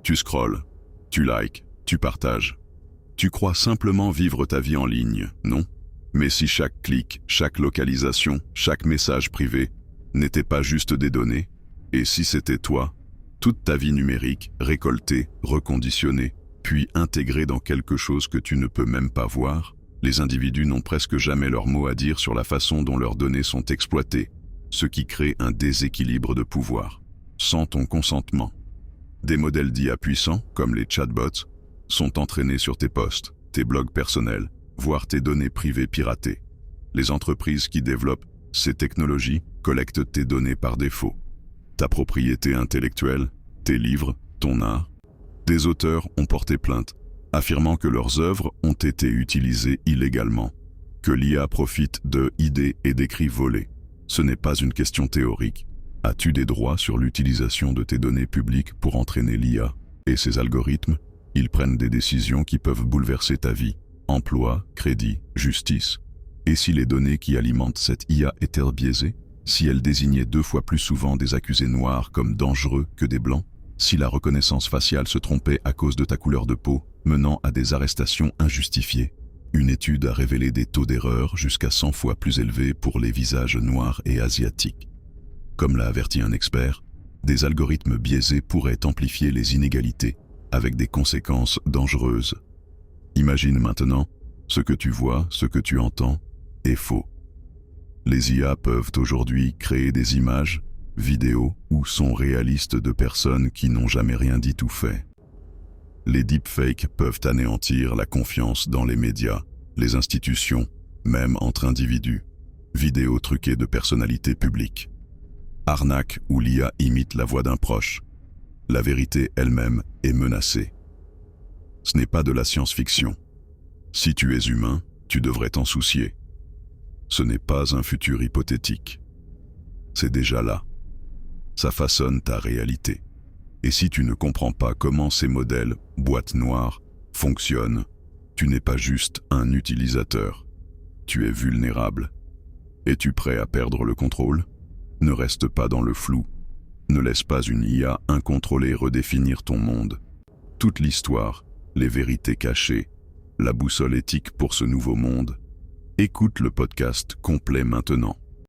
Tu scrolles, tu likes, tu partages. Tu crois simplement vivre ta vie en ligne, non? Mais si chaque clic, chaque localisation, chaque message privé n'était pas juste des données, et si c'était toi, toute ta vie numérique, récoltée, reconditionnée, puis intégrée dans quelque chose que tu ne peux même pas voir, les individus n'ont presque jamais leur mot à dire sur la façon dont leurs données sont exploitées, ce qui crée un déséquilibre de pouvoir, sans ton consentement. Des modèles d'IA puissants, comme les chatbots, sont entraînés sur tes posts, tes blogs personnels, voire tes données privées piratées. Les entreprises qui développent ces technologies collectent tes données par défaut. Ta propriété intellectuelle, tes livres, ton art. Des auteurs ont porté plainte, affirmant que leurs œuvres ont été utilisées illégalement, que l'IA profite de idées et d'écrits volés. Ce n'est pas une question théorique. As-tu des droits sur l'utilisation de tes données publiques pour entraîner l'IA et ses algorithmes? Ils prennent des décisions qui peuvent bouleverser ta vie, emploi, crédit, justice. Et si les données qui alimentent cette IA étaient biaisées? Si elles désignaient 2 fois plus souvent des accusés noirs comme dangereux que des blancs? Si la reconnaissance faciale se trompait à cause de ta couleur de peau, menant à des arrestations injustifiées? Une étude a révélé des taux d'erreur jusqu'à 100 fois plus élevés pour les visages noirs et asiatiques. Comme l'a averti un expert, des algorithmes biaisés pourraient amplifier les inégalités, avec des conséquences dangereuses. Imagine maintenant, ce que tu vois, ce que tu entends, est faux. Les IA peuvent aujourd'hui créer des images, vidéos ou sons réalistes de personnes qui n'ont jamais rien dit ou fait. Les deepfakes peuvent anéantir la confiance dans les médias, les institutions, même entre individus. Vidéos truquées de personnalités publiques. Arnaque où l'IA imite la voix d'un proche. La vérité elle-même est menacée. Ce n'est pas de la science-fiction. Si tu es humain, tu devrais t'en soucier. Ce n'est pas un futur hypothétique. C'est déjà là. Ça façonne ta réalité. Et si tu ne comprends pas comment ces modèles, boîtes noires, fonctionnent, tu n'es pas juste un utilisateur. Tu es vulnérable. Es-tu prêt à perdre le contrôle? Ne reste pas dans le flou. Ne laisse pas une IA incontrôlée redéfinir ton monde. Toute l'histoire, les vérités cachées, la boussole éthique pour ce nouveau monde. Écoute le podcast complet maintenant.